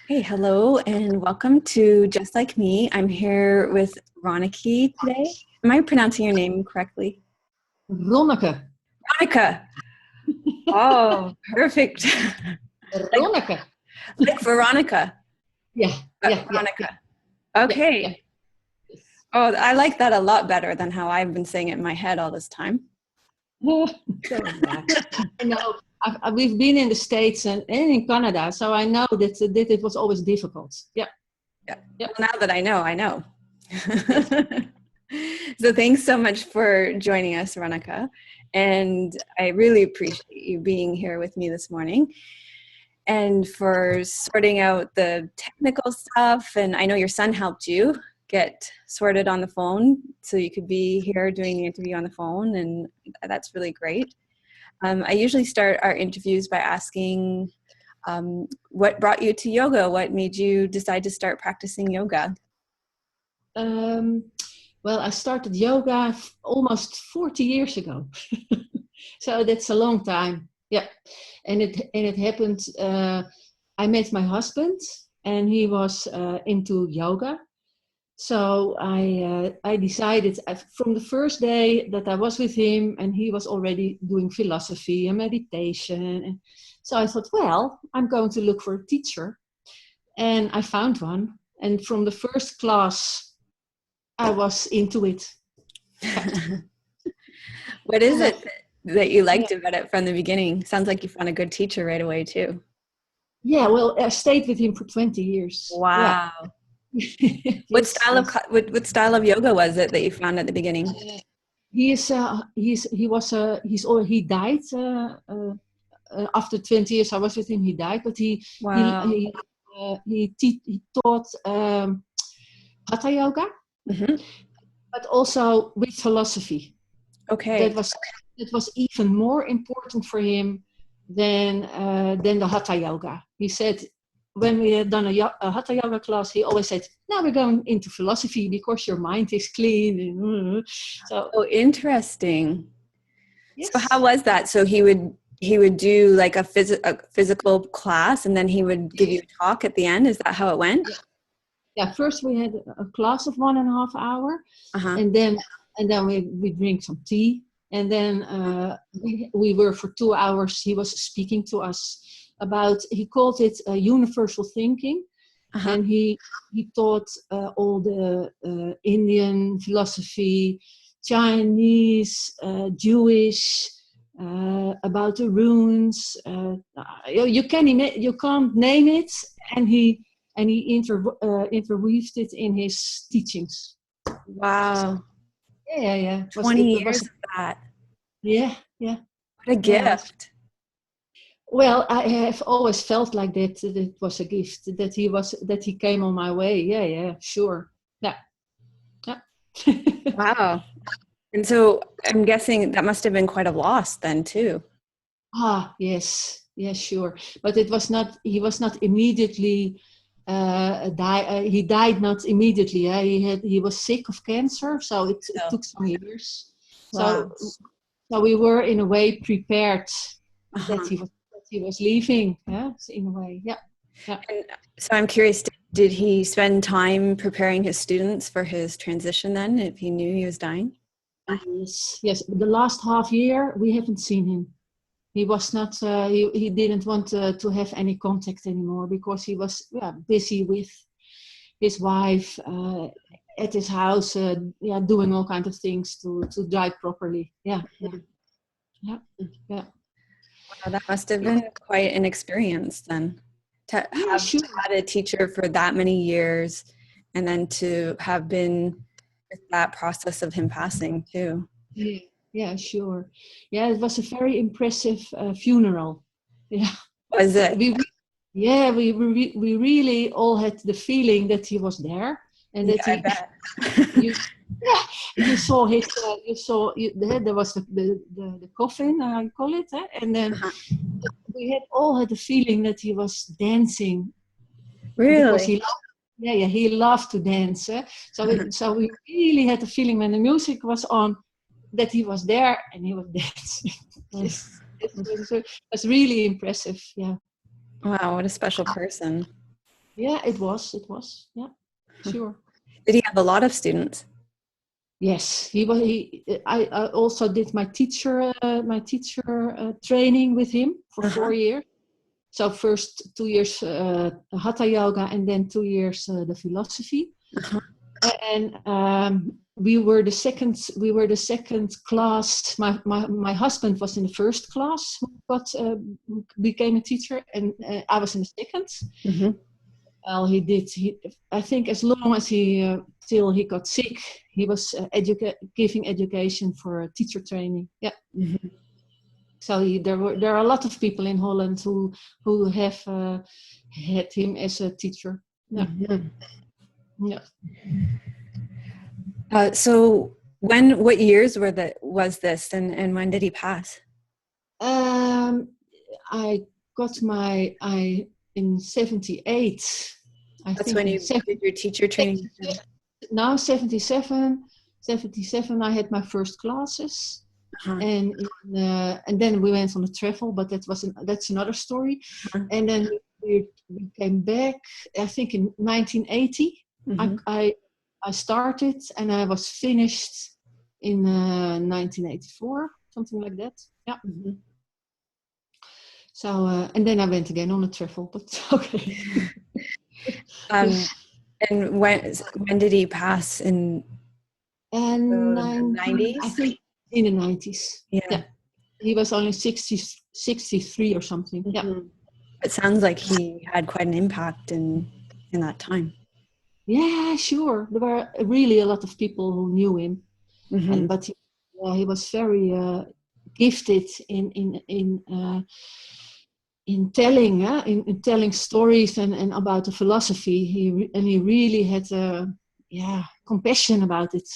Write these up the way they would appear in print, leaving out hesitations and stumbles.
Hey, hello, and welcome to Just Like Me. I'm here with Ronneke today. Am I pronouncing your name correctly? Ronneke. Ronica. Oh, perfect. like Ronneke. like Veronica, Yeah, but yeah, yeah, yeah, Ronica. yeah, yeah. Okay. Yes. Oh, I like that a lot better than how I've been saying it in my head all this time. Yeah. I know. We've been in the States and in Canada, so I know that it was always difficult. Yeah, Yeah. yeah, Well, now that I know, I know. yes. So thanks so much for joining us, Ronica. And I really appreciate you being here with me this morning and for sorting out the technical stuff. And I know your son helped you get sorted on the phone so you could be here doing the interview on the phone. And that's really great. I usually start our interviews by asking what brought you to yoga? What made you decide to start practicing yoga? Um, well, I started yoga almost 40 years ago, so that's a long time. Yeah, and it happened. I met my husband, and he was into yoga. So I decided from the first day that I was with him, and he was already doing philosophy and meditation. And so I thought, well, I'm going to look for a teacher, and I found one. And from the first class, I was into it. Yeah. What is Yeah. it that you Yeah. liked about it from the beginning? Sounds like you found a good teacher right away too. Yeah, well, I stayed with him for 20 years. Yeah. Wow. What Yes, style of yes. what style of yoga was it that you found at the beginning? He died after 20 years I was with him. He died, but Wow. he taught hatha yoga, Hmm. but also with philosophy. That Okay. was that was even more important for him than the hatha yoga. He said when we had done a hatha yoga class, he always said, "Now we're going into philosophy because your mind is clean." So Oh, interesting. So how yes. was that? So he would do like a physical class and then he would give you a talk at the end. Is that how it went? Yeah, first we had a class of 1.5 hours, Uh-huh. and then we drink some tea, and then we were for 2 hours. He was speaking to us about. He called it universal thinking, Uh-huh. and he taught all the Indian philosophy, Chinese, Jewish. About the runes, you can't name it, and he interweaved it in his teachings. So Wow. yeah. It 20 was years of that. yeah, yeah, What a yeah. gift. Well, I have always felt like that it was a gift that he came on my way. Yeah, sure. Yeah, yeah. Wow. And so I'm guessing that must have been quite a loss then too. Yes, sure. But it was not. He was not immediately. He died not immediately. He was sick of cancer, so it So, took some years. So wow. so we were in a way prepared Uh-huh. that he was leaving. Yeah, in a way. Yeah, yeah. And so I'm curious, did he spend time preparing his students for his transition then if he knew he was dying? Yes. The last half year we haven't seen him. He was not. He didn't want to have any contact anymore because he was busy with his wife at his house. Doing all kinds of things to die properly. Yeah, yeah. Wow, that must have been quite an experience then to Yeah, have sure. had a teacher for that many years and then to have been with that process of him passing too. Yeah, sure. Yeah, it was a very impressive funeral. Yeah, Was it? we really all had the feeling that he was there and Yeah, that I he bet. you yeah, you saw his there was the coffin, I call it, and then Uh-huh. we had all had the feeling that he was dancing because Really? he loved to dance. So we really had the feeling when the music was on that he was there and he was dancing. Yes, it was really impressive. Yeah. Wow, what a special person. Yeah, it was. Yeah, sure. Did he have a lot of students? Yes, he was. I also did my teacher training with him for Uh-huh. 4 years. So first 2 years hatha yoga, and then 2 years the philosophy. Uh-huh. And we were the second. We were the second class. My husband was in the first class who became a teacher, and I was in the second. Mm-hmm. Well, he did. I think as long as he till he got sick, he was giving education for teacher training. Yeah. Mm-hmm. So there are a lot of people in Holland who have had him as a teacher. Yeah. Mm-hmm. Yeah. So what years was this, and when did he pass? I got I in 78. I That's think when in you did your teacher training with him. now 77. 77 I had my first classes. Uh-huh. And then we went on a travel, but that's another story. Uh-huh. And then we came back. I think in 1980, Mm-hmm. I started, and I was finished in 1984, something like that. Yeah. Mm-hmm. So and then I went again on a travel, but okay. Um, and when did he pass? In And the 19, I 90s? think in the 90s. Yeah. Yeah, he was only 63 or something. Yeah. Mm-hmm. It sounds like he had quite an impact in that time. Yeah, sure. There were really a lot of people who knew him, Mm-hmm. but he was very gifted in telling in telling stories and about the philosophy. He really had compassion about it.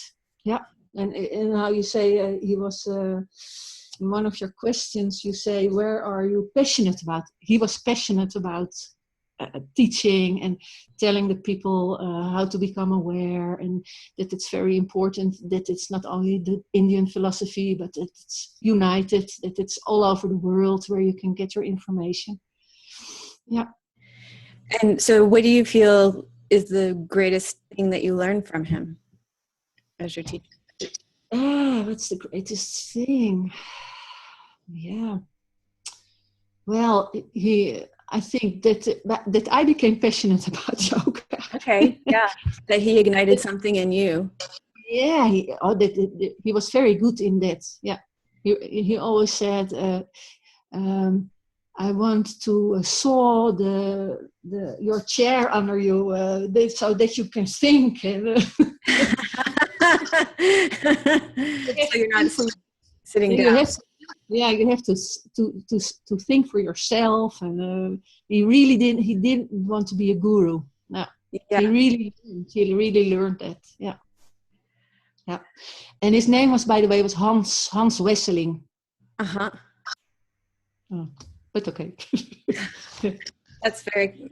Yeah, and how you say he was. In one of your questions, you say, "Where are you passionate about?" He was passionate about teaching and telling the people how to become aware, and that it's very important that it's not only the Indian philosophy, but that it's united, that it's all over the world where you can get your information. Yeah. And so, what do you feel is the greatest thing that you learned from him as your teacher? What's the greatest thing? Yeah. Well, I think that I became passionate about yoga. Okay, yeah, that he ignited something in you. Yeah, he was very good in that. Yeah, he always said, um, "I want to saw the your chair under you, so that you can think." And, So you're not sitting you down. have to, yeah, you have to think for yourself. And he really didn't. He didn't want to be a guru. No, Yeah. he really learned that. Yeah. Yeah, and his name was, by the way, was Hans Wesseling. Uh-huh. Oh, but okay. That's very,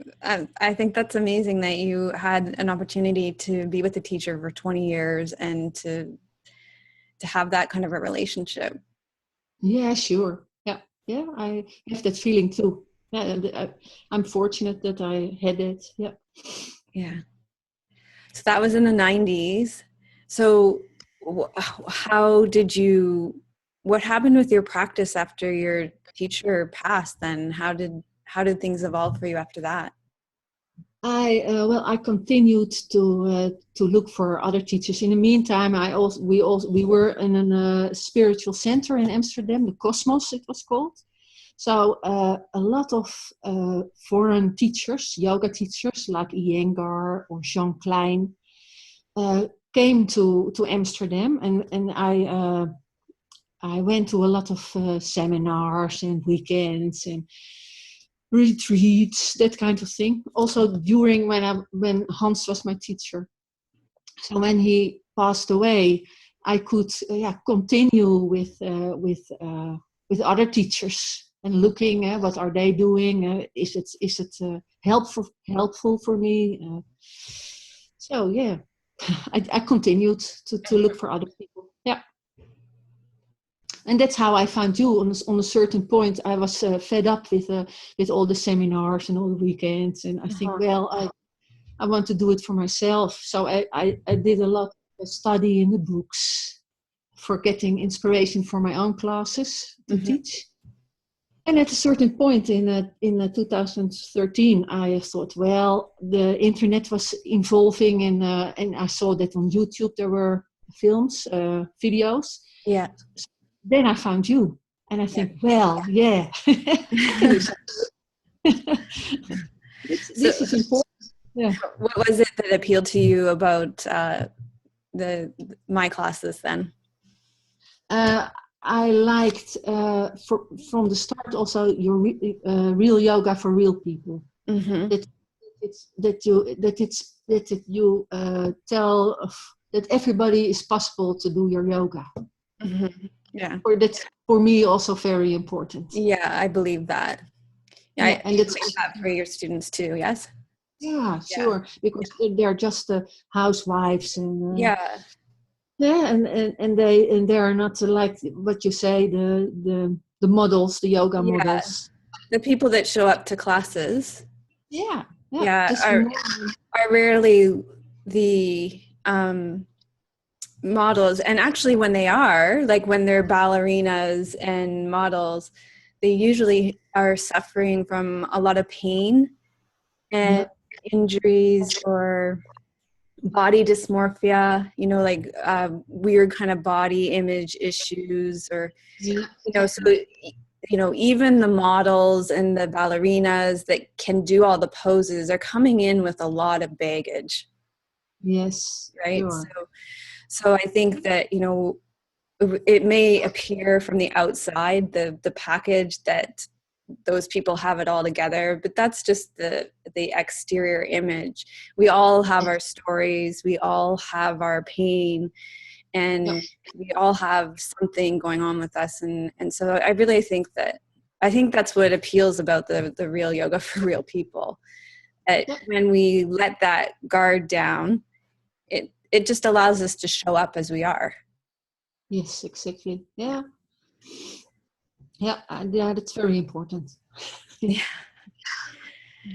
I think that's amazing that you had an opportunity to be with a teacher for 20 years and to have that kind of a relationship. Yeah, sure. Yeah, yeah, I have that feeling too. Yeah, and I'm fortunate that I had it. Yeah. Yeah. So that was in the 90s. So how did you, what happened with your practice after your teacher passed then? How did things evolve for you after that? I continued to look for other teachers. In the meantime, we were in a spiritual center in Amsterdam, the Cosmos it was called. So a lot of foreign teachers, yoga teachers like Iyengar or Jean Klein, came to Amsterdam, and I went to a lot of seminars and weekends and retreats, that kind of thing. Also during when Hans was my teacher. So when he passed away, I could continue with other teachers and looking at what are they doing. Is it helpful for me? So yeah, I continued to look for other people. Yeah. And that's how I found you. On a certain point, I was fed up with all the seminars and all the weekends, and I think, well, I want to do it for myself. So I did a lot of study in the books for getting inspiration for my own classes to teach. And at a certain point in 2013, I thought, well, the internet was evolving, and I saw that on YouTube there were films, videos. Yeah. Then I found you, and I think, well, yeah, this is important. Yeah. What was it that appealed to you about my classes then? I liked from the start also your real yoga for real people. That you tell that everybody is possible to do your yoga. Yeah, or that's for me also very important. Yeah, I believe that. Yeah, and it's that for your students too. Yes. Yeah, sure. Because they're just housewives and and they are not like what you say the models, the yoga models. The people that show up to classes. Are rarely the models, and actually when they are, like when they're ballerinas and models, they usually are suffering from a lot of pain and injuries or body dysmorphia, like weird kind of body image issues, or so even the models and the ballerinas that can do all the poses are coming in with a lot of baggage. Yes. Right. Sure. So I think that, it may appear from the outside, the package, that those people have it all together, but that's just the exterior image. We all have our stories, we all have our pain, and we all have something going on with us. And so I really think that's what appeals about the real yoga for real people. That when we let that guard down, it just allows us to show up as we are. Yes, exactly. Yeah. Yeah, that's very important. Yeah.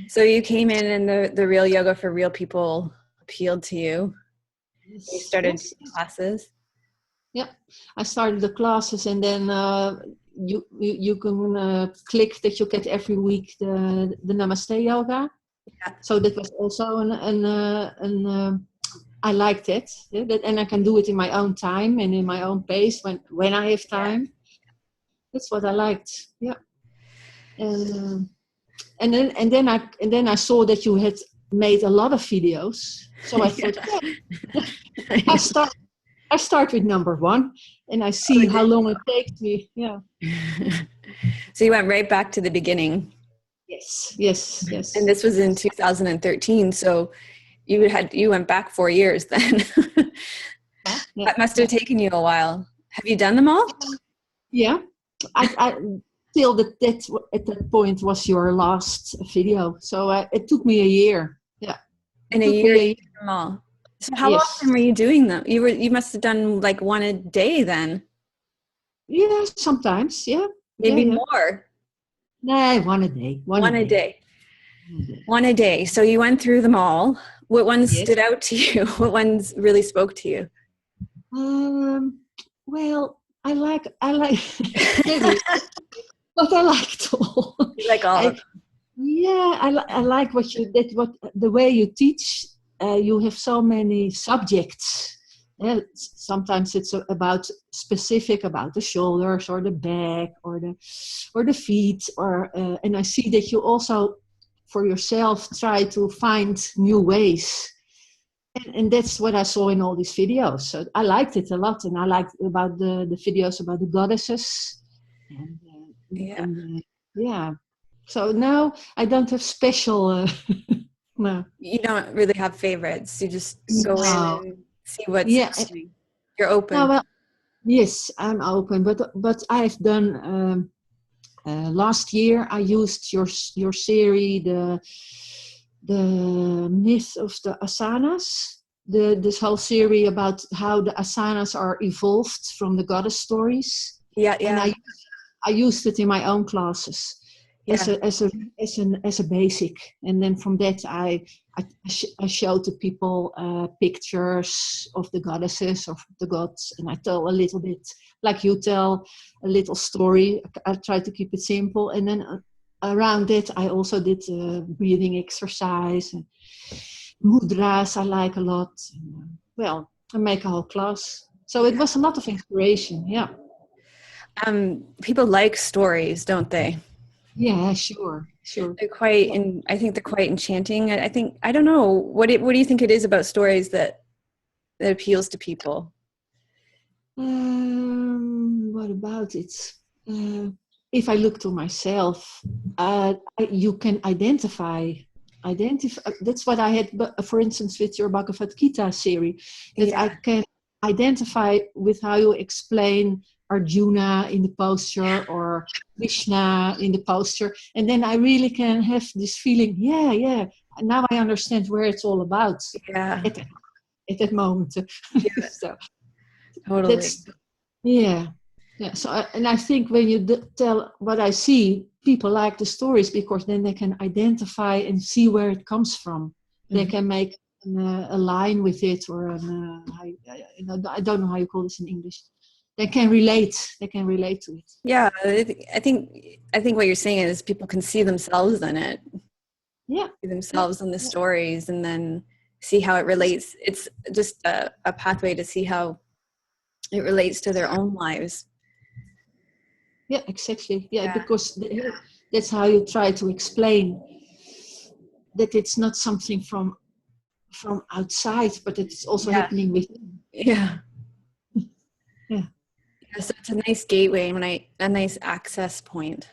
So you came in and the real yoga for real people appealed to you. Yes. You started classes. Yeah, I started the classes, and then you can click that you get every week the Namaste yoga. Yeah. So that was also an I liked it, and I can do it in my own time and in my own pace when I have time. Yeah. That's what I liked. Yeah. And then I saw that you had made a lot of videos, so I thought, I start with number 1, and I see how long it takes me. Yeah. So you went right back to the beginning. Yes. And this was in 2013. So you went back 4 years then. That must have taken you a while. Have you done them all? Yeah. I feel that at that point was your last video. So it took me a year. Yeah. In a year, you did them all. So how often were you doing them? You must have done like one a day then. Yeah, sometimes. Yeah. Maybe more. No, one a day. One a day. One a day. So you went through them all. What ones stood out to you? What ones really spoke to you? Well, I like but I liked all. You like all of them? Yeah, I like what the way you teach. You have so many subjects. Sometimes it's about the shoulders or the back or the feet, and I see that you also for yourself try to find new ways. And that's what I saw in all these videos. So I liked it a lot, and I liked about the videos about the goddesses. Yeah. So now I don't have special. No. You don't really have favorites. You just go in and see what's happening. You're open. No, well, yes, I'm open. But I've done last year. I used your series, the myth of the asanas. This whole series about how the asanas are evolved from the goddess stories. Yeah, and yeah, I used it in my own classes as yeah, a basic, and then from that I show to people pictures of the goddesses, of the gods, and I tell a little bit like you tell a little story. I try to keep it simple, and then around it I also did breathing exercise and mudras. I like a lot. Well, I make a whole class, so it yeah. was a lot of inspiration. Yeah, People like stories, don't they? yeah, sure, sure. They're quite, and I think they're quite enchanting. I think I don't know what do you think it is about stories that appeals to people? What about it? Uh, if I look to myself, you can identify. Identify. That's what I had, for instance, with your Bhagavad Gita series, that I Yeah, can identify with how you explain Arjuna in the posture or Krishna in the posture, and then I really can have this feeling. Yeah, yeah. Now I understand where it's all about yeah, at that, at that moment. yeah, So totally. that's yeah, yeah. So, and I think when you tell what I see, people like the stories because then they can identify and see where it comes from. They Mhm. can make a line with it, or I don't know how you call this in English. They can relate. They can relate to it. Yeah, I think what you're saying is people can see themselves in it, Yeah, see yeah, themselves in the yeah. stories, and then see how it relates. It's just a pathway to see how it relates to their own lives. Yeah, exactly. Yeah, Yeah, because that's how you try to explain that it's not something from outside, but it's also yeah, happening within. yeah. Yeah, Yeah, so it's a nice gateway when a nice access point.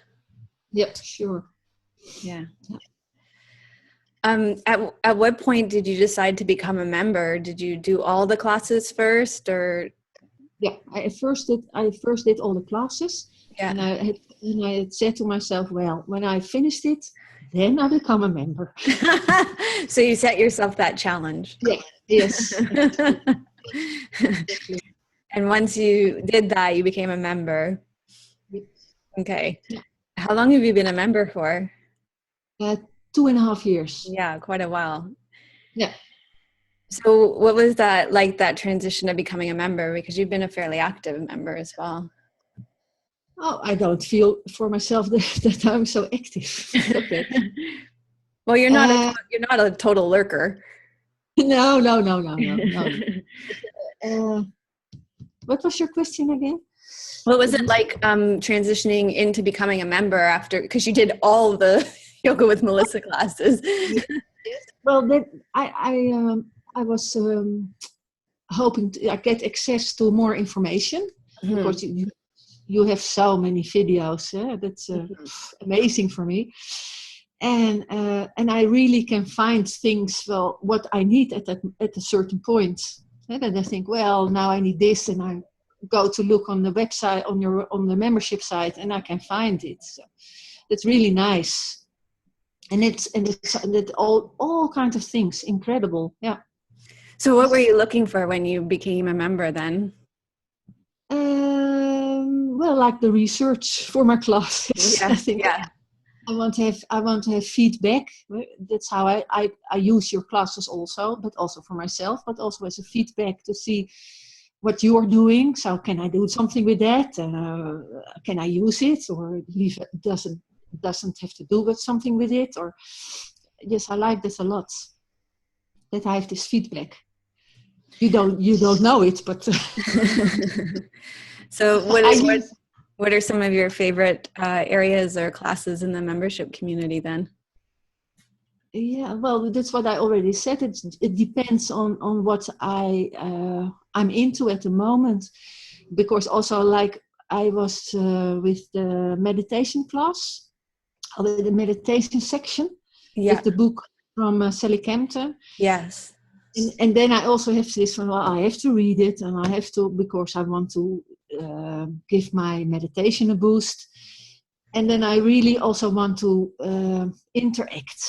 yeah, sure. Yeah. At what point did you decide to become a member? Did you do all the classes first, or Yeah, I first did all the classes, yeah? and I had said to myself, well, when I finished it, then I become a member. So you set yourself that challenge. Yeah, yes, exactly. And once you did that, you became a member. Okay. Yeah. How long have you been a member for? Uh, 2.5 years. Yeah, quite a while. Yeah. So what was that like, that transition to becoming a member? Because you've been a fairly active member as well. Oh, I don't feel for myself that I'm so active. But okay. Well, Uh, you're not a total lurker. no, no, no, no, no, no. Uh, what was your question again? What was Could it you? like transitioning into becoming a member after, because you did all the yoga with Melissa classes? Yes. Well, then I was hoping to get access to more information because Mhm. you have so many videos. That's Mhm. amazing for me, and I really can find things. Well, what I need at a certain point, and then I think, well, now I need this, and I go to look on the website on the membership site, and I can find it. So that's really nice, and it all kinds of things. Incredible, yeah. So what were you looking for when you became a member then? Well, like the research for my classes, I Yeah, think yeah, I want to have feedback. That's how I use your classes also, but also for myself, but also as a feedback to see what you are doing. So can I do something with that? Can I use it, or leave it doesn't have to do with something with it? Or yes, I like this a lot. That I have this feedback. You don't know it, but So I use. what are some of your favorite areas or classes in the membership community then? Yeah, well, that's what I already said. It depends on what I'm into at the moment, because also like I was with the meditation class, with the meditation section, Yeah. with the book from Sally Kempton, Yes. and then I also have this one. Well, I have to read it, and I have to because I want to give my meditation a boost, and then I really also want to interact,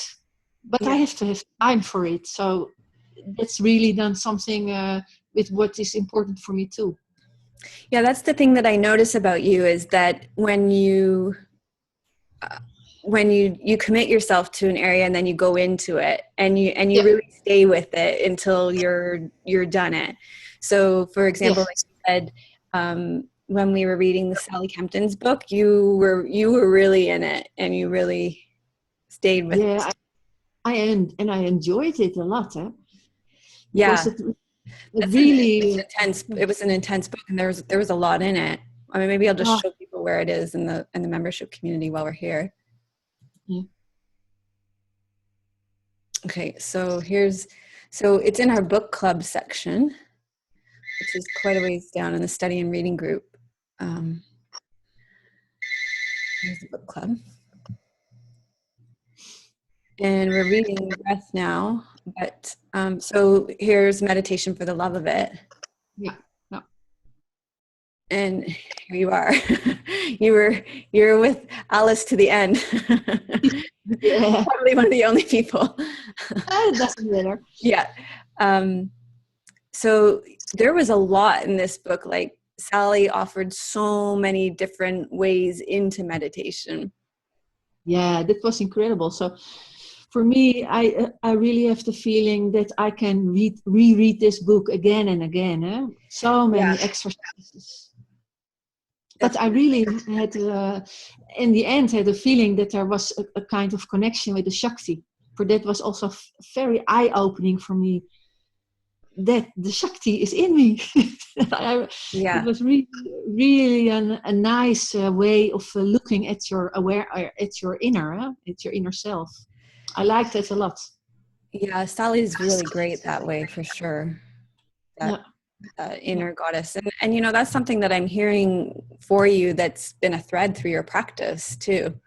but I Yeah. have to have time for it. So that's really done something with what is important for me too. Yeah, that's the thing that I notice about you is that when you commit yourself to an area and then you go into it and you Yeah, really stay with it until you're done it. So, for example, like yes, you said, when we were reading the Sally Kempton's book, you were really in it and you really stayed with it. yeah. And I enjoyed it a lot, because Yeah, it that's an it's really. intense. It was an intense book, and there was a lot in it. I mean, maybe I'll just Uh, show people where it is in the membership community while we're here. yeah, Okay, so it's in our book club section, which is quite a ways down in the study and reading group. Um, Here's the book club. And we're reading Breath now, but so here's Meditation for the Love of It. yeah, yeah. And here you are. You're with Alice to the end. Yeah. Probably one of the only people. It doesn't matter. Yeah. Um, so there was a lot in this book. Like Sally offered so many different ways into meditation. Yeah, that was incredible. So for me, I really have the feeling that I can reread this book again and again. So Yeah, many exercises. But I definitely. really had, in the end, had a feeling that there was a kind of connection with the Shakti. For that was also very eye-opening for me, that the Shakti is in me. It Yeah. was really, really a nice way of looking at your at your inner self. I liked it a lot. Yeah, Sally's really great that way for sure. That Yeah, yeah. inner goddess. And you know, that's something that I'm hearing for you that's been a thread through your practice too.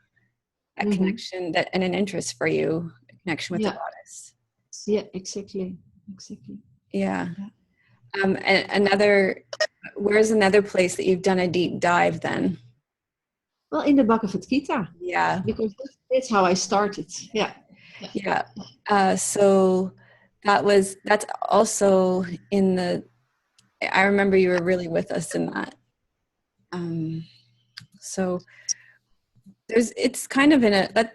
That Hmm. connection that and an interest for you, a connection with the Yeah, goddess. yeah, exactly, exactly. Yeah. Yeah. And another where's another place that you've done a deep dive then? Well, in the Bhagavad Gita, Yeah. because that's how I started. Yeah, yeah, Yeah. So that's also in the I remember you were really with us in that. Um, so it's kind of in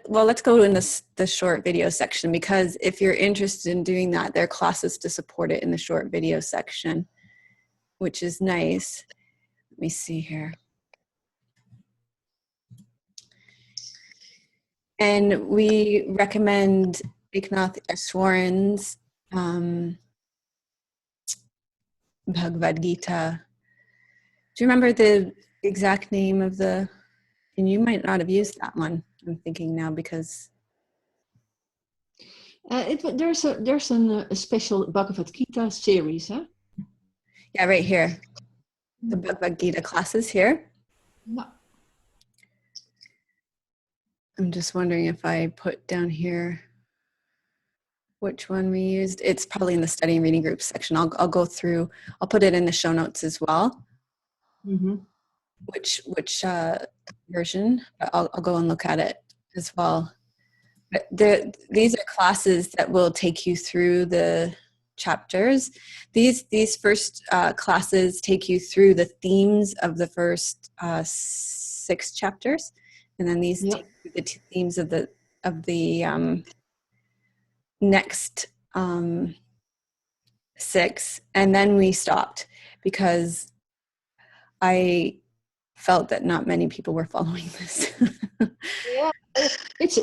let's go in the short video section, because if you're interested in doing that, there are classes to support it in the short video section, which is nice. Let me see here. And we recommend Eknath Easwaran's Bhagavad Gita. Do you remember the exact name of and you might not have used that one, I'm thinking now, because there's a special Bhagavad Gita series, huh? yeah, right here, the Bhagavad Gita classes here. Yeah. I'm just wondering if I put down here which one we used. It's probably in the study and reading group section. I'll go through. I'll put it in the show notes as well. Mm-hmm. Which version? I'll go and look at it as well. But these are classes that will take you through the chapters. These first classes take you through the themes of the first 6 chapters, and then these Yeah. take you through the themes of the next 6, and then we stopped because I felt that not many people were following this. Yeah. It's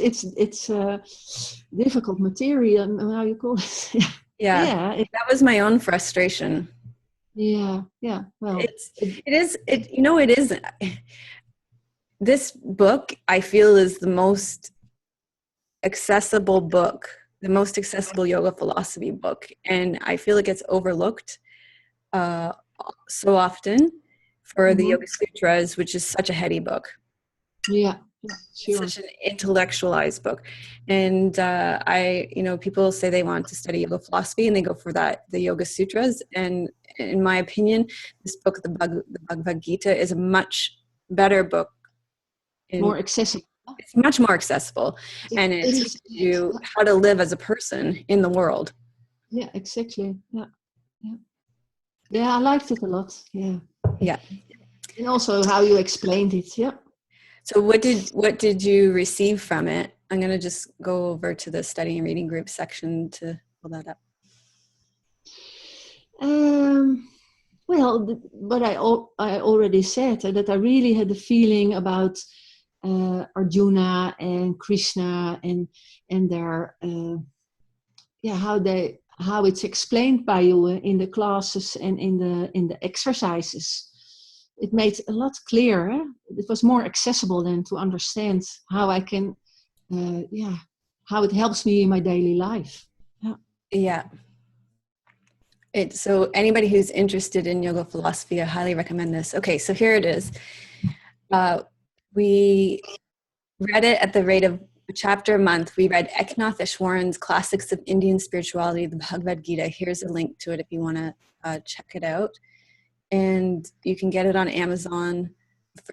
difficult material. How you call it? Yeah, Yeah. that was my own frustration. Yeah. Yeah. Well. It is this book I feel is the most accessible book, the most accessible yoga philosophy book, and I feel it gets overlooked uh, so often for the Mhm. Yoga Sutras, which is such a heady book. Yeah. Yeah. It's Sure. such an intellectualized book, and people say they want to study yoga philosophy and they go for the Yoga Sutras, and in my opinion, this book, the Bhagavad Gita, is a much better book. More accessible. It's much more accessible, and it It teaches is. you how to live as a person in the world. Yeah. Exactly. Yeah. Yeah. Yeah. I liked it a lot. Yeah. Yeah. And also how you explained it. Yeah. So what did you receive from it? I'm going to just go over to the study and reading group section to pull that up. Well, but I already said that I really had the feeling about Arjuna and Krishna and their how it's explained by you in the classes and in the exercises. It made a lot clearer. It was more accessible then to understand how I can, how it helps me in my daily life. Yeah. So anybody who's interested in yoga philosophy, I highly recommend this. Okay, so here it is. We read it at the rate of a chapter a month. We read Eknath Easwaran's Classics of Indian Spirituality, the Bhagavad Gita. Here's a link to it if you want to check it out. And you can get it on Amazon.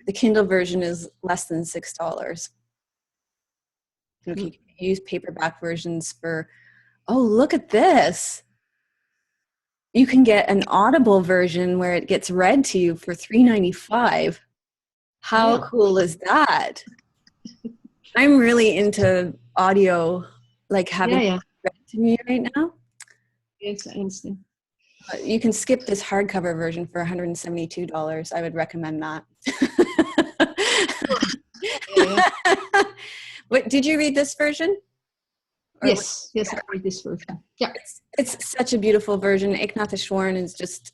The Kindle version is less than $6. You can use paperback versions for, oh, look at this. You can get an Audible version where it gets read to you for $3.95. How cool is that? I'm really into audio, like having it read to me right now. Yes, I understand. You can skip this hardcover version for $172. I would recommend that. What, did you read this version? Yes, I read this version. Yeah. It's such a beautiful version. Eknath Easwaran is just...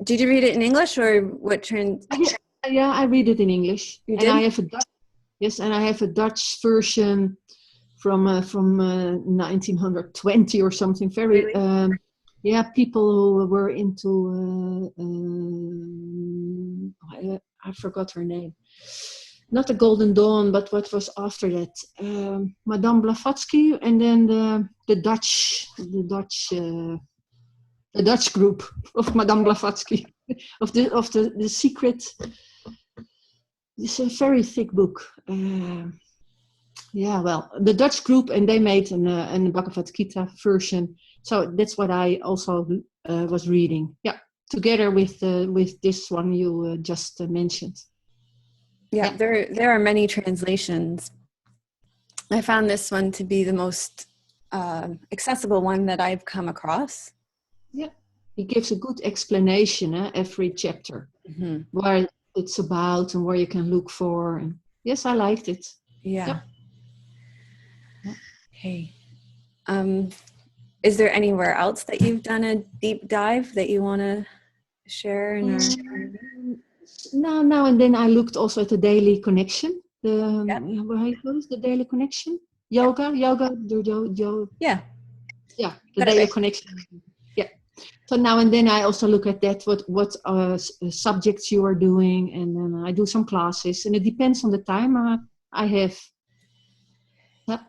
Did you read it in English or what trend? Yeah, I read it in English. You did? And I have a Dutch, and I have a Dutch version from 1920 or something. Very, really? People who were into, I forgot her name. Not the Golden Dawn, but what was after that? Madame Blavatsky, and then the Dutch group of Madame Blavatsky, of the secret. It's a very thick book. The Dutch group, and they made an Bhagavad Gita version. So that's what I also was reading. Yeah, together with this one you just mentioned. Yeah, there are many translations. I found this one to be the most accessible one that I've come across. Yeah, it gives a good explanation every chapter, where it's about and where you can look for. And yes, I liked it. Yeah. Okay. Is there anywhere else that you've done a deep dive that you want to share? Now and then I looked also at the Daily Connection. The Daily Connection? Yoga. Yeah. Yeah, the Daily Connection. Yeah. So now and then I also look at that, what subjects you are doing, and then I do some classes, and it depends on the time I have. Yeah,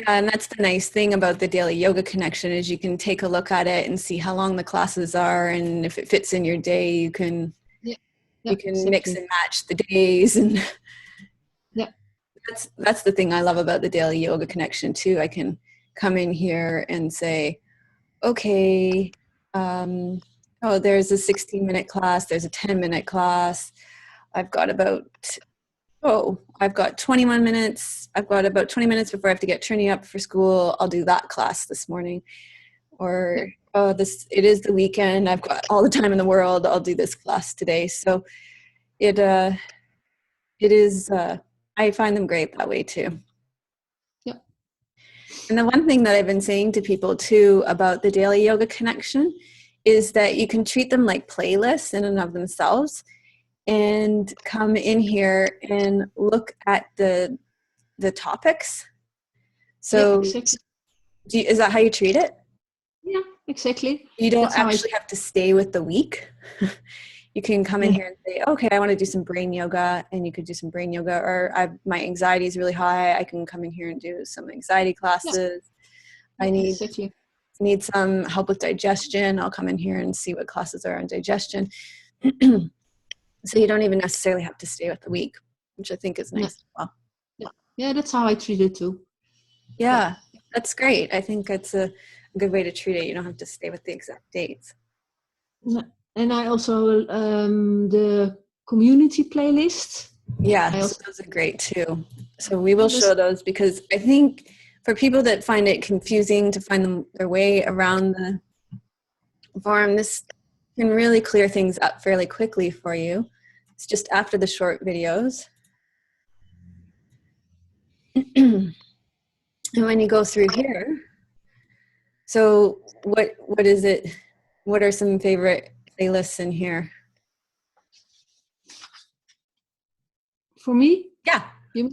and that's the nice thing about the Daily Yoga Connection is you can take a look at it and see how long the classes are, and if it fits in your day, you can mix and match the days. And that's the thing I love about the Daily Yoga Connection too. I can come in here and say, okay, there's a 16-minute class, there's a 10-minute class. I've got 21 minutes. I've got about 20 minutes before I have to get Trini up for school. I'll do that class this morning. Or, it is the weekend. I've got all the time in the world. I'll do this class today. So it is, I find them great that way too. Yeah. And the one thing that I've been saying to people too about the Daily Yoga Connection is that you can treat them like playlists in and of themselves, and come in here and look at the topics. So exactly. Is that how you treat it? Yeah, exactly. You don't actually have to stay with the week. You can come in here and say, okay, I want to do some brain yoga, and you could do some brain yoga. Or my anxiety is really high. I can come in here and do some anxiety classes. Yeah. I need some help with digestion. I'll come in here and see what classes are on digestion. So you don't even necessarily have to stay with the week, which I think is nice as well. Yeah, that's how I treat it too. Yeah, that's great. I think it's a good way to treat it. You don't have to stay with the exact dates. And I also the community playlist. Yeah, I so also those are great too. So we will show those because I think for people that find it confusing to find their way around the forum, this can really clear things up fairly quickly for you. It's just after the short videos. And when you go through here, so what is it? What are some favorite playlists in here? for me. Yeah. Yeah.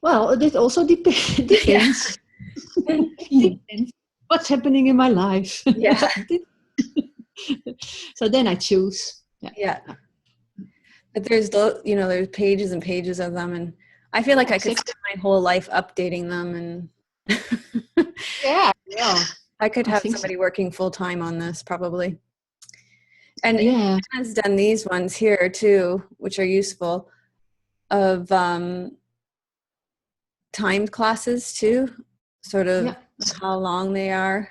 Well, it also depends. Depends what's happening in my life. Yeah. So then I choose. Yeah. Yeah. But there's there's pages and pages of them, and I feel like I could spend my whole life updating them, and Yeah. I could I have think so. somebody working full time on this probably. And Yeah. Anna's done these ones here too, which are useful, of timed classes too, sort of how long they are,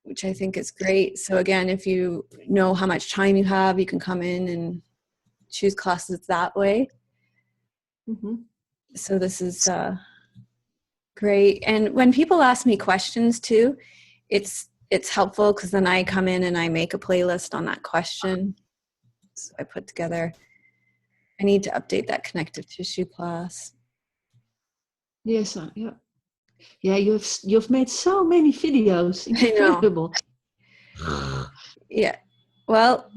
which I think is great. So again, if you know how much time you have, you can come in and choose classes that way. Mm-hmm. So this is great. And when people ask me questions too, it's helpful because then I come in and I make a playlist on that question. So I put together, I need to update that connective tissue class. Yes. Yeah. Yeah. You've made so many videos. I know. Incredible. Yeah. Well,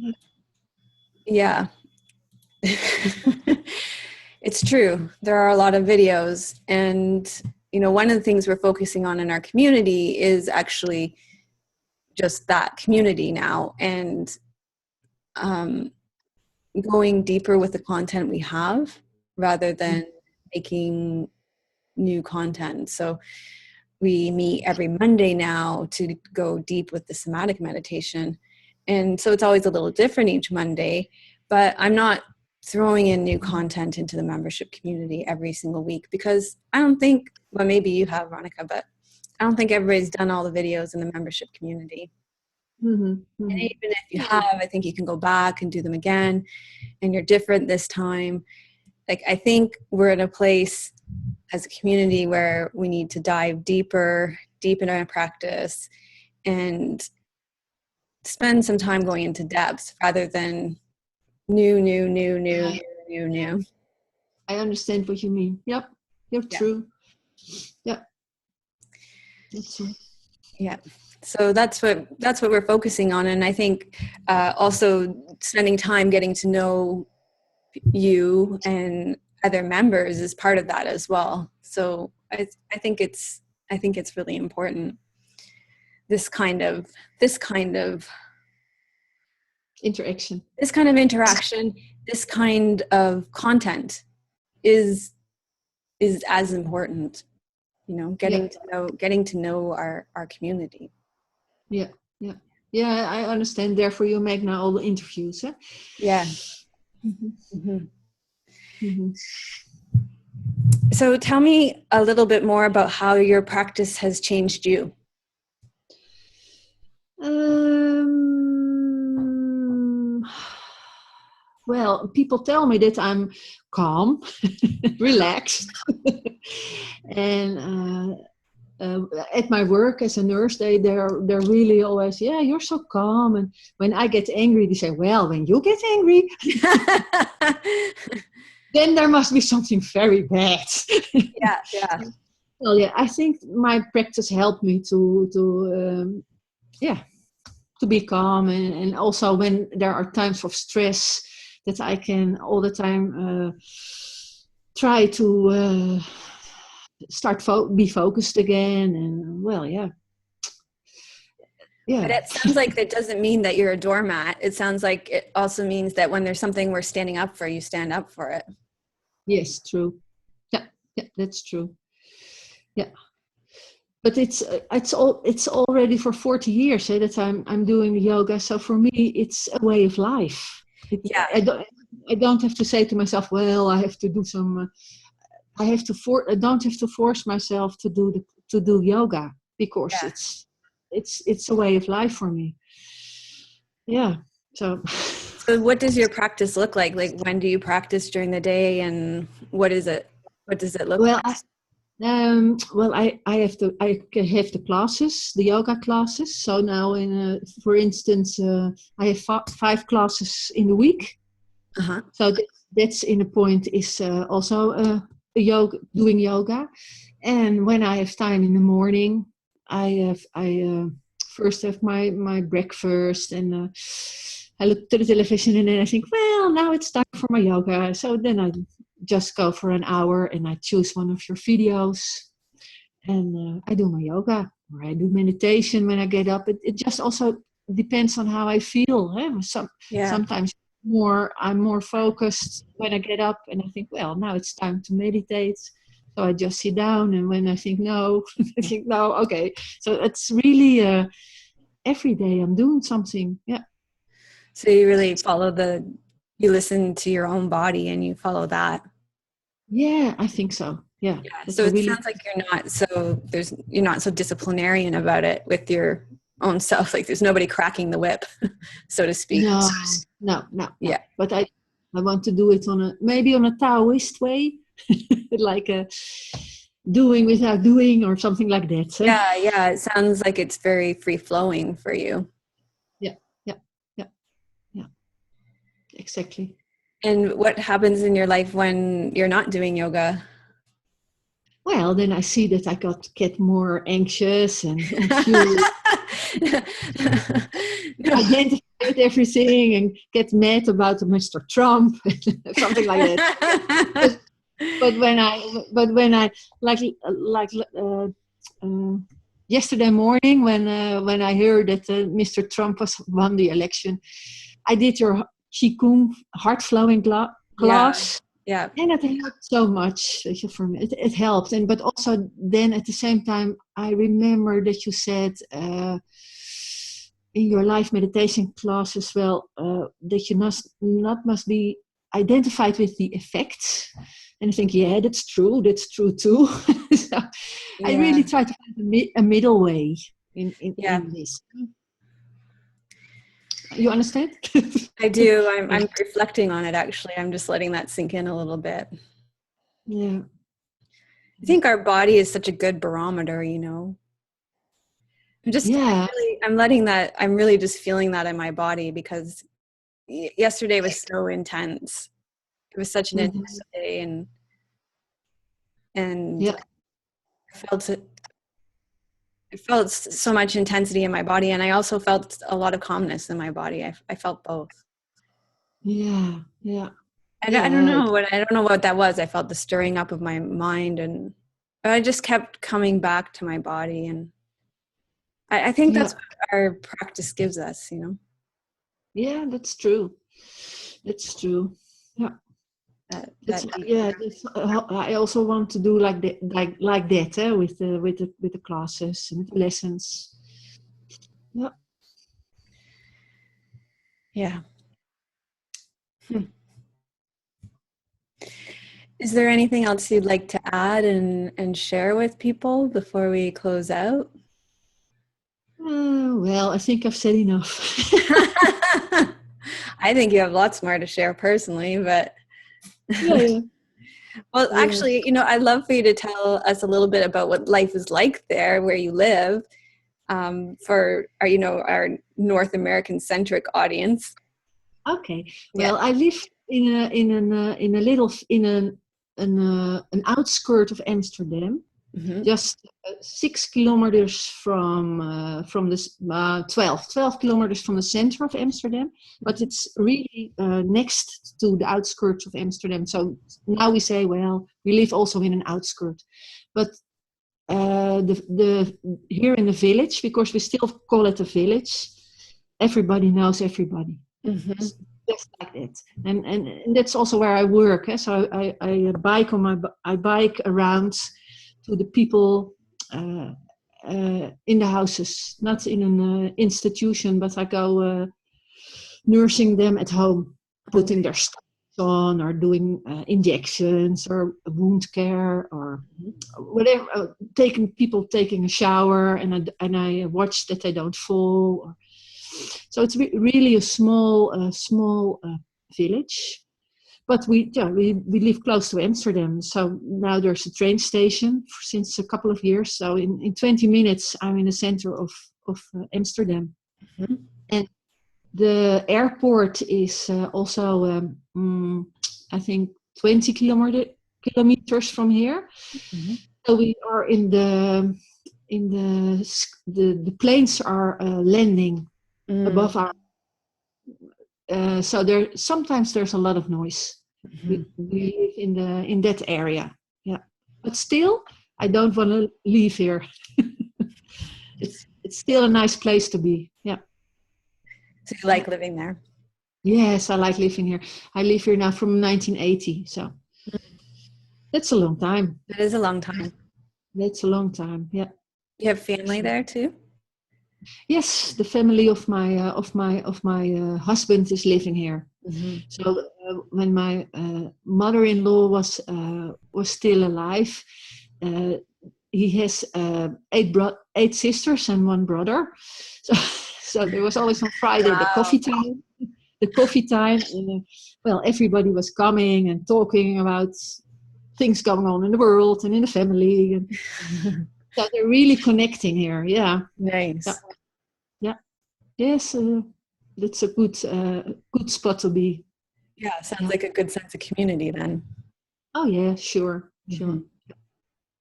yeah. It's true. There are a lot of videos, and one of the things we're focusing on in our community is actually just that community now, and going deeper with the content we have rather than making new content. So we meet every Monday now to go deep with the somatic meditation. And so it's always a little different each Monday, but I'm not throwing in new content into the membership community every single week because I don't think, well, maybe you have, Ronneke, but I don't think everybody's done all the videos in the membership community. Mm-hmm. And Mm-hmm. even if you have, I think you can go back and do them again, and you're different this time. Like, I think we're in a place as a community where we need to dive deep in our practice and spend some time going into depth rather than new. I understand what you mean. Yep. You're true. Yep. That's true. Yeah. So that's what we're focusing on. And I think also spending time getting to know you and other members is part of that as well. So I think it's really important. This kind of Interaction. this kind of interaction, this kind of content is as important. Getting to know our community. Yeah. I understand. Therefore, you make now all the interviews. Huh? Yeah. Mm-hmm. Mm-hmm. Mm-hmm. So tell me a little bit more about how your practice has changed you. Well, people tell me that I'm calm, relaxed, and at my work as a nurse, they're really always, yeah, you're so calm. And when I get angry, they say, well, when you get angry, then there must be something very bad. Yeah. Well, yeah, I think my practice helped me to be calm, and also when there are times of stress, that I can all the time try to be focused again. And well, yeah. But it sounds like that doesn't mean that you're a doormat. It sounds like it also means that when there's something worth standing up for, you stand up for it. Yes, true. Yeah, that's true. Yeah, but it's already for 40 years that I'm doing yoga. So for me, it's a way of life. I don't have to say to myself, well, I have to do some. I don't have to force myself to do yoga because it's a way of life for me. yeah. So. So what does your practice look like? Like when do you practice during the day, and what is it? What does it look Well, like? I have the classes, the yoga classes. So now, for instance, I have 5 classes in the week. Uh-huh. So that's in a point is also doing yoga. And when I have time in the morning, I first have my breakfast, and I look to the television, and then I think, well, now it's time for my yoga. So then I just go for an hour, and I choose one of your videos, and I do my yoga, or I do meditation when I get up. It just also depends on how I feel. Yeah. Sometimes I'm more focused when I get up, and I think, well, now it's time to meditate. So I just sit down, and when I think no, I think no, okay. So it's really every day I'm doing something. Yeah. So you really you listen to your own body and you follow that. Yeah, I think so. Yeah, Yeah. that's So a it really sounds like you're not so disciplinarian about it with your own self. Like there's nobody cracking the whip, so to speak. no, no. Yeah. But I want to do it maybe on a Taoist way, like a doing without doing or something like that. Yeah, yeah. It sounds like it's very free flowing for you. Yeah, yeah, yeah, yeah. Exactly. And what happens in your life when you're not doing yoga? Well, then I see that I get more anxious and confused, No. identify with everything, and get mad about Mr. Trump, something like that. But when I like yesterday morning when I heard that Mr. Trump was won the election, I did your qigong heart flowing Yeah, class, yeah, and it helped so much. For me, it helped, and but also then at the same time I remember that you said. In your life meditation class as well, that you must be identified with the effects. And I think, yeah, that's true too. So I really yeah, try to find a middle way yeah. in this. You understand? I do. I'm Yeah. I'm reflecting on it actually. I'm just letting that sink in a little bit. Yeah. I think our body is such a good barometer, Yeah. I'm really just feeling that in my body because yesterday was so intense. It was such an intense Mhm. day and Yeah. I felt so much intensity in my body, and I also felt a lot of calmness in my body. I felt both. Yeah. Yeah. I don't Yeah. know what that was. I felt the stirring up of my mind, and I just kept coming back to my body, and I think Yeah. that's what our practice gives us. Yeah. That's true. That's true. Yeah. That I also want to do like that, like that, with the classes and the lessons. Yeah. yeah. Hmm. Is there anything else you'd like to add and share with people before we close out? Well, I think I've said enough. I think you have lots more to share personally, but Yeah, yeah, well, yeah. actually, I'd love for you to tell us a little bit about what life is like there where you live, for our North American centric audience. Okay. Yeah. Well, I live in a little an outskirt of Amsterdam, Hmm. just 6 kilometers from the 12 kilometers from the center of Amsterdam, but it's really next to the outskirts of Amsterdam. So now we say, well, we live also in an outskirt, but the here in the village, because we still call it a village, everybody knows everybody. Hmm. Just like that, and that's also where I work. So I bike around to the people in the houses, not in an institution, but I go nursing them at home, putting their stuff on, or doing injections or wound care or whatever, taking a shower, and I watch that they don't fall. So it's really a small village. But we live close to Amsterdam. So now there's a train station since a couple of years. So in 20 minutes, I'm in the center of Amsterdam. Mm-hmm. And the airport is also, I think, 20 kilometers from here. Mm-hmm. So we are the planes are landing above our. So sometimes there's a lot of noise. Mm-hmm. We live in that area, yeah. But still, I don't want to leave here. It's still a nice place to be, yeah. So you like living there? Yes, I like living here. I live here now from 1980, so that's a long time. It is a long time. That's a long time, yeah. You have family there too? Yes, the family of my husband is living here. Mm-hmm. So when my mother-in-law was still alive, he has eight sisters and one brother. So there was always on Friday Wow. the coffee time. Well, everybody was coming and talking about things going on in the world and in the family. And so they're really connecting here. Yeah. Nice. Yeah. Yes. That's a good spot to be. Yeah, sounds like a good sense of community then. Oh yeah, sure. Mm-hmm.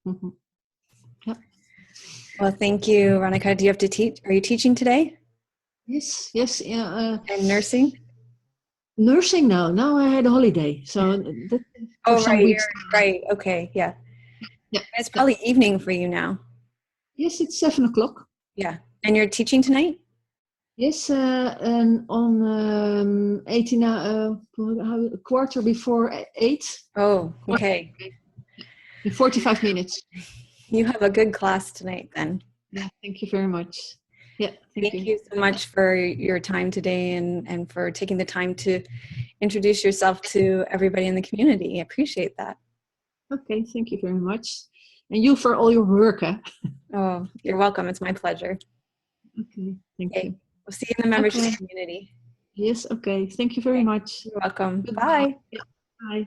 Mm-hmm. Yeah. Well, thank you, Ronneke. Do you have to teach? Are you teaching today? Yes. And nursing? Nursing now. Now I had a holiday, so for some right. weeks. Right. Okay. Yeah. Yeah. It's probably evening for you now. Yes, it's 7:00. Yeah. And you're teaching tonight? Yes, and on 18, a quarter before 8. Oh, okay. In 45 minutes. You have a good class tonight then. Yeah, thank you very much. Yeah, thank you so much for your time today and for taking the time to introduce yourself to everybody in the community. I appreciate that. Okay, thank you very much. And you for all your work. Huh? Oh, you're welcome. It's my pleasure. Okay, thank you. We'll see you in the membership community. Yes, okay. Thank you very much. You're welcome. Goodbye. Bye. Bye.